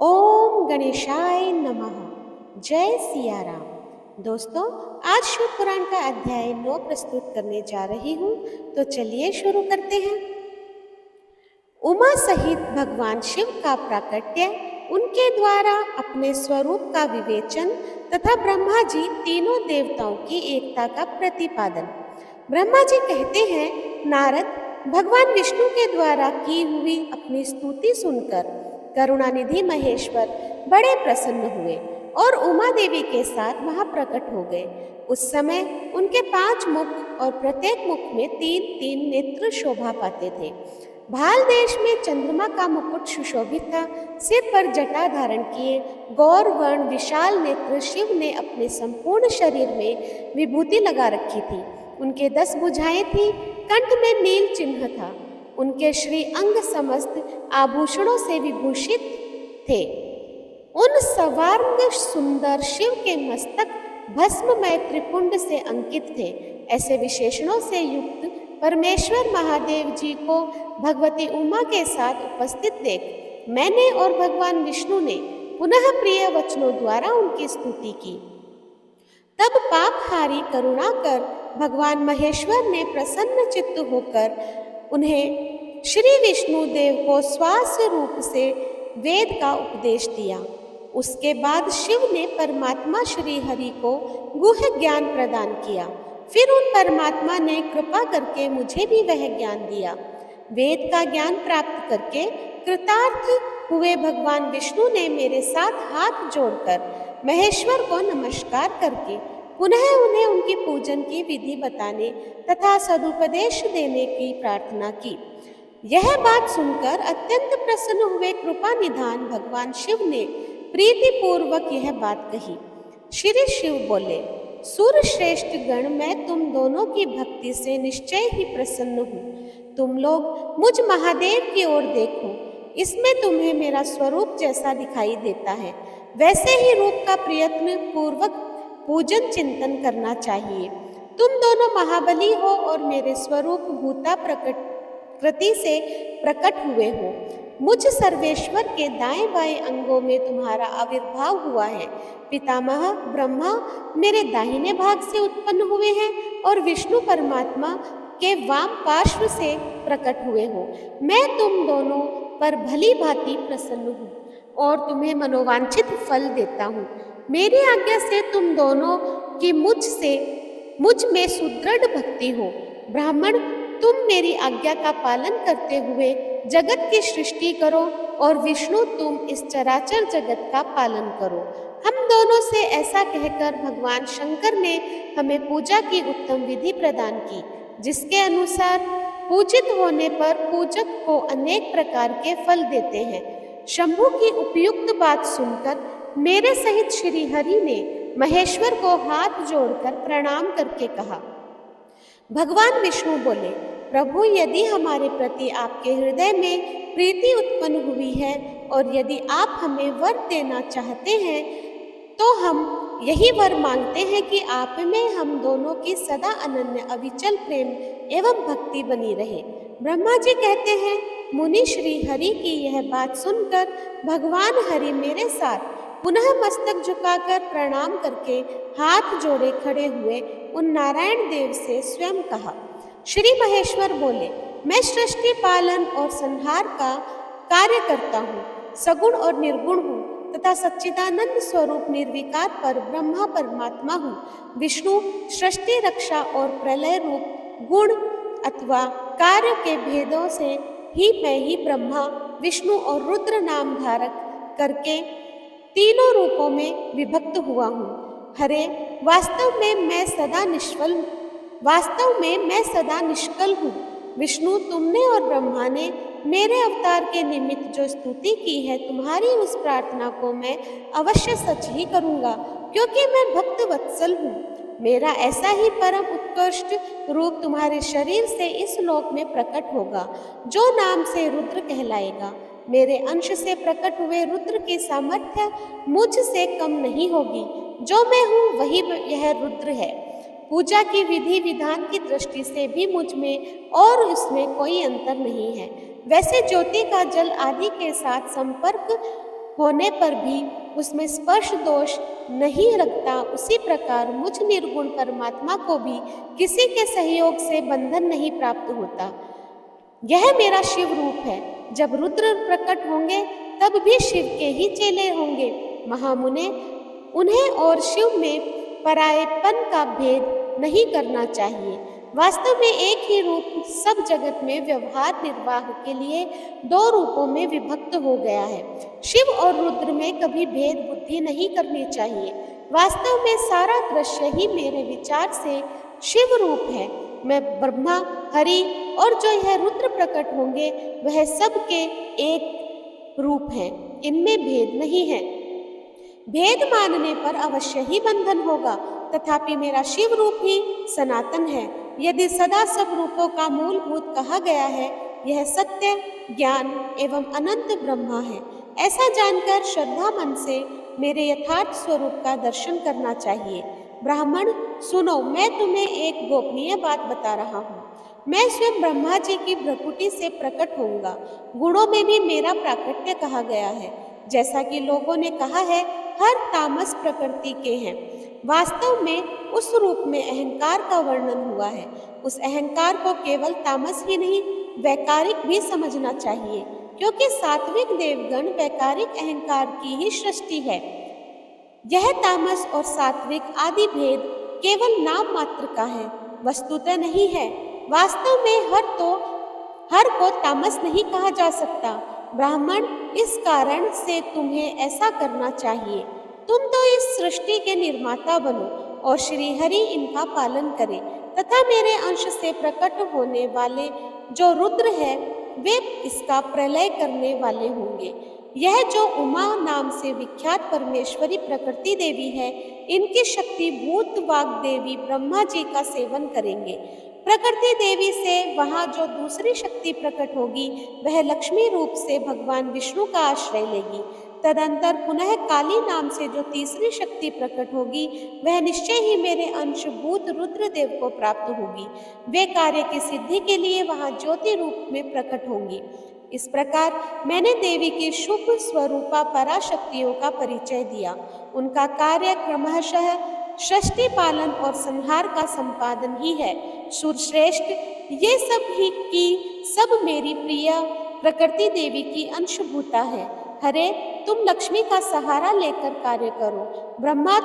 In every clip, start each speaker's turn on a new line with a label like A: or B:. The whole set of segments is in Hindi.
A: ओम गणेशाय नमः। जय सिया राम। दोस्तों, आज शिव पुराण का अध्याय 9 प्रस्तुत करने जा रही हूँ, तो चलिए शुरू करते हैं। उमा सहित भगवान शिव का प्राकट्य, उनके द्वारा अपने स्वरूप का विवेचन तथा ब्रह्मा जी तीनों देवताओं की एकता का प्रतिपादन। ब्रह्मा जी कहते हैं, नारद, भगवान विष्णु के द्वारा की हुई अपनी स्तुति सुनकर करुणानिधि महेश्वर बड़े प्रसन्न हुए और उमा देवी के साथ वहां प्रकट हो गए। उस समय उनके 5 मुख और प्रत्येक मुख में 3-3 नेत्र शोभा पाते थे। भाल देश में चंद्रमा का मुकुट सुशोभित था। सिर पर जटा धारण किए गौर वर्ण विशाल नेत्र शिव ने अपने संपूर्ण शरीर में विभूति लगा रखी थी। उनके 10 भुजाएं थी, कंठ में नील चिन्ह था। उनके श्री अंग समस्त आभूषणों से विभूषित थे। उन सवार्ग सुंदर शिव के मस्तक भस्ममय त्रिपुंड से अंकित थे। ऐसे विशेषणों से युक्त परमेश्वर महादेव जी को भगवती उमा के साथ उपस्थित देख मैंने और भगवान विष्णु ने पुनः प्रिय वचनों द्वारा उनकी स्तुति की। तब पापहारी करुणा कर भगवान महेश्वर ने प्रसन्न चित्त होकर उन्हें श्री विष्णु देव को श्वास रूप से वेद का उपदेश दिया। उसके बाद शिव ने परमात्मा श्री हरि को गुह्य ज्ञान प्रदान किया। फिर उन परमात्मा ने कृपा करके मुझे भी वह ज्ञान दिया। वेद का ज्ञान प्राप्त करके कृतार्थ हुए भगवान विष्णु ने मेरे साथ हाथ जोड़कर महेश्वर को नमस्कार करके पुनः उन्हें उनकी पूजन की विधि बताने तथा सदुपदेश देने की प्रार्थना की। यह बात सुनकर अत्यंत प्रसन्न हुए कृपा निधान भगवान शिव ने प्रीति पूर्वक यह बात कही। श्री शिव बोले, सुर श्रेष्ठ गण, मैं तुम दोनों की भक्ति से निश्चय ही प्रसन्न हूँ। तुम लोग मुझ महादेव की ओर देखो, इसमें तुम्हें मेरा स्वरूप जैसा दिखाई देता है वैसे ही रूप का प्रयत्न पूर्वक पूजन चिंतन करना चाहिए। तुम दोनों महाबली हो और मेरे स्वरूप भूता प्रकृति से प्रकट हुए हो। मुझ सर्वेश्वर के दाएं बाएं अंगों में तुम्हारा आविर्भाव हुआ है। पितामह ब्रह्मा मेरे दाहिने भाग से उत्पन्न हुए हैं और विष्णु परमात्मा के वाम पार्श्व से प्रकट हुए हो। मैं तुम दोनों पर भली भांति प्रसन्न हूँ और तुम्हें मनोवांछित फल देता हूँ। मेरी आज्ञा से तुम दोनों की मुझ में सुदृढ़ भक्ति हो। ब्राह्मण, तुम मेरी आज्ञा का पालन करते हुए जगत की सृष्टि करो और विष्णु तुम इस चराचर जगत का पालन करो। हम दोनों से ऐसा कहकर भगवान शंकर ने हमें पूजा की उत्तम विधि प्रदान की, जिसके अनुसार पूजित होने पर पूजक को अनेक प्रकार के फल देते हैं। शंभु की उपयुक्त बात सुनकर मेरे सहित श्री हरि ने महेश्वर को हाथ जोड़कर प्रणाम करके कहा। भगवान विष्णु बोले, प्रभु, यदि हमारे प्रति आपके हृदय में प्रीति उत्पन्न हुई है और यदि आप हमें वर देना चाहते हैं तो हम यही वर मांगते हैं कि आप में हम दोनों की सदा अनन्य अविचल प्रेम एवं भक्ति बनी रहे। ब्रह्मा जी कहते हैं, मुनि श्री हरि की यह बात सुनकर भगवान हरि मेरे साथ पुनः मस्तक झुकाकर प्रणाम करके हाथ जोड़े खड़े हुए उन नारायण देव से स्वयं कहा। श्री महेश्वर बोले, मैं सृष्टि पालन और संहार का कार्य करता हूँ, सगुण और निर्गुण हूँ तथा सच्चिदानंद स्वरूप निर्विकार पर ब्रह्मा परमात्मा हूँ। विष्णु सृष्टि रक्षा और प्रलय रूप गुण अथवा कार्य के भेदों से ही मैं ही ब्रह्मा विष्णु और रुद्र नाम धारक करके तीनों रूपों में विभक्त हुआ हूँ। हरे, वास्तव में मैं सदा निष्कल हूँ। विष्णु, तुमने और ब्रह्मा ने मेरे अवतार के निमित्त जो स्तुति की है, तुम्हारी उस प्रार्थना को मैं अवश्य सच ही करूँगा, क्योंकि मैं भक्त वत्सल हूँ। मेरा ऐसा ही परम उत्कृष्ट रूप तुम्हारे शरीर से इस लोक में प्रकट होगा, जो नाम से रुद्र कहलाएगा। मेरे अंश से प्रकट हुए रुद्र की सामर्थ्य मुझ से कम नहीं होगी। जो मैं हूँ वही यह रुद्र है। पूजा की विधि विधान की दृष्टि से भी मुझ में और उसमें कोई अंतर नहीं है। वैसे ज्योति का जल आदि के साथ संपर्क होने पर भी उसमें स्पर्श दोष नहीं रखता, उसी प्रकार मुझ निर्गुण परमात्मा को भी किसी के सहयोग से बंधन नहीं प्राप्त होता। यह मेरा शिव रूप है। जब रुद्र प्रकट होंगे तब भी शिव के ही चेले होंगे। महामुने, उन्हें और शिव में परायेपन का भेद नहीं करना चाहिए। वास्तव में एक ही रूप सब जगत में व्यवहार निर्वाह के लिए दो रूपों में विभक्त हो गया है। शिव और रुद्र में कभी भेद बुद्धि नहीं करनी चाहिए। वास्तव में सारा दृश्य ही मेरे विचार से शिव रूप है। मैं ब्रह्मा, हरि और जो यह रुद्र प्रकट होंगे वह सबके एक रूप हैं, इनमें भेद नहीं है। भेद मानने पर अवश्य ही बंधन होगा, तथापि मेरा शिव रूप ही सनातन है। यदि सदा सब रूपों का मूलभूत कहा गया है, यह सत्य, ज्ञान एवं अनंत ब्रह्मा है। ऐसा जानकर श्रद्धा मन से मेरे यथार्थ स्वरूप का दर्शन करना चाहिए। ब्राह्मण सुनो, मैं तुम्हें एक गोपनीय बात बता रहा हूँ। मैं स्वयं ब्रह्मा जी की भ्रकुटी से प्रकट होऊंगा। गुणों में भी मेरा प्राकट्य कहा गया है। जैसा कि लोगों ने कहा है, हर तामस प्रकृति के हैं। वास्तव में उस रूप में अहंकार का वर्णन हुआ है। उस अहंकार को केवल तामस ही नहीं, वैकारिक भी समझना चाहिए, क्योंकि सात्विक देवगण वैकारिक अहंकार की ही सृष्टि है। यह तामस और सात्विक आदि भेद केवल नाम मात्र का है, वस्तुतः नहीं है। वास्तव में हर को तामस नहीं कहा जा सकता। ब्राह्मण, इस कारण से तुम्हें ऐसा करना चाहिए। तुम तो इस सृष्टि के निर्माता बनो और श्री हरि इनका पालन करे, तथा मेरे अंश से प्रकट होने वाले जो रुद्र है वे इसका प्रलय करने वाले होंगे। यह जो उमा नाम से विख्यात परमेश्वरी प्रकृति देवी है, इनकी शक्ति भूत वाग देवी ब्रह्मा जी का सेवन करेंगे। प्रकृति देवी से वहाँ जो दूसरी शक्ति प्रकट होगी वह लक्ष्मी रूप से भगवान विष्णु का आश्रय लेगी। तदंतर पुनः काली नाम से जो तीसरी शक्ति प्रकट होगी वह निश्चय ही मेरे अंशभूत रुद्रदेव को प्राप्त होगी। वे कार्य की सिद्धि के लिए वहाँ ज्योति रूप में प्रकट होंगी। इस प्रकार मैंने देवी की शुभ स्वरूपा पराशक्तियों का परिचय दिया। उनका कार्य क्रमशः सृष्टि पालन और संहार का संपादन ही है। सुरश्रेष्ठ, ये सब ही की सब मेरी प्रिय प्रकृति देवी की अंशभूता है। हरे, तुम लक्ष्मी का सहारा लेकर कार्य करो। ब्रह्मा,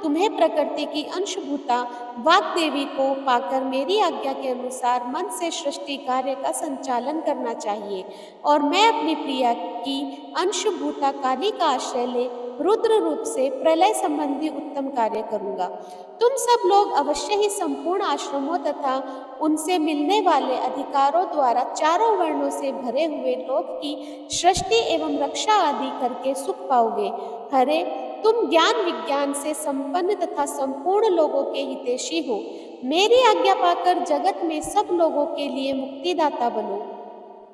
A: तुम्हें प्रकृति की अंशभूता वाग देवी को पाकर मेरी आज्ञा के अनुसार मन से सृष्टि कार्य का संचालन करना चाहिए, और मैं अपनी प्रिया की अंशभूता काली का आश्रय ले रुद्र रूप से प्रलय संबंधी उत्तम कार्य करूंगा। तुम सब लोग अवश्य ही संपूर्ण आश्रमों तथा उनसे मिलने वाले अधिकारों द्वारा चारों वर्णों से भरे हुए लोक की सृष्टि एवं रक्षा आदि करके सुख पाओगे। हरे, तुम ज्ञान विज्ञान से संपन्न तथा संपूर्ण लोगों के हितैषी हो। मेरी आज्ञा पाकर जगत में सब लोगों के लिए मुक्तिदाता बनो।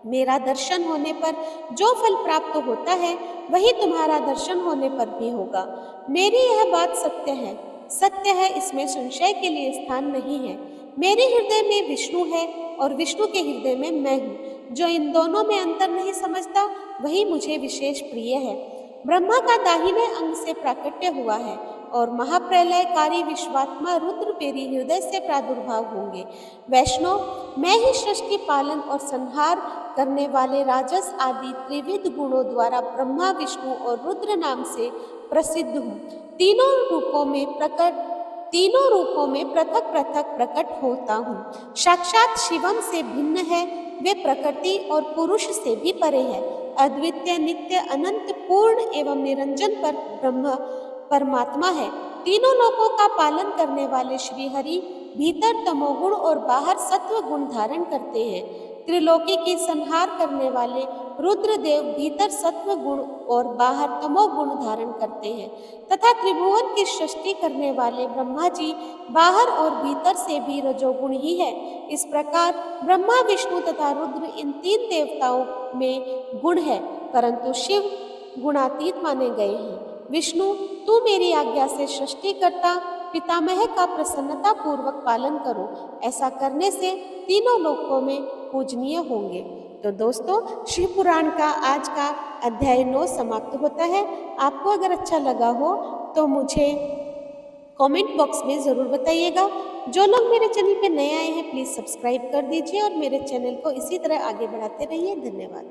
A: मेरा दर्शन होने पर जो फल प्राप्त होता है वही तुम्हारा दर्शन होने पर भी होगा। मेरी यह बात सत्य है, इसमें संशय के लिए स्थान नहीं है। मेरे हृदय में विष्णु है और विष्णु के हृदय में मैं हूँ। जो इन दोनों में अंतर नहीं समझता वही मुझे विशेष प्रिय है। ब्रह्मा का दाहिने अंग से प्राकट्य हुआ है और महाप्रलयकारी विश्वात्मा रुद्र मेरी हृदय से प्रादुर्भाव होंगे। वैष्णव, मैं ही सृष्टि पालन और संहार करने वाले राजस आदि त्रिविध गुणों द्वारा ब्रह्मा, विष्णु और रुद्र नाम से प्रसिद्ध हूँ। तीनों रूपों में पृथक पृथक प्रकट होता हूँ। साक्षात शिवम से भिन्न है, वे प्रकृति और पुरुष से भी परे है। अद्वितीय, नित्य, अनंत, पूर्ण एवं निरंजन पर ब्रह्म परमात्मा है। तीनों लोकों का पालन करने वाले श्री हरि भीतर तमोगुण और बाहर सत्व गुण धारण करते हैं। त्रिलोकी की संहार करने वाले रुद्रदेव भीतर सत्व गुण और बाहर तमोगुण धारण करते हैं, तथा त्रिभुवन की सृष्टि करने वाले ब्रह्मा जी बाहर और भीतर से भी रजोगुण ही है। इस प्रकार ब्रह्मा, विष्णु तथा रुद्र इन तीन देवताओं में गुण है, परंतु शिव गुणातीत माने गए हैं। विष्णु, तू मेरी आज्ञा से सृष्टि करता पितामह का प्रसन्नता पूर्वक पालन करो। ऐसा करने से तीनों लोकों में पूजनीय होंगे। तो दोस्तों, शिव पुराण का आज का अध्याय 9 समाप्त होता है। आपको अगर अच्छा लगा हो तो मुझे कमेंट बॉक्स में ज़रूर बताइएगा। जो लोग मेरे चैनल पे नए आए हैं प्लीज़ सब्सक्राइब कर दीजिए और मेरे चैनल को इसी तरह आगे बढ़ाते रहिए। धन्यवाद।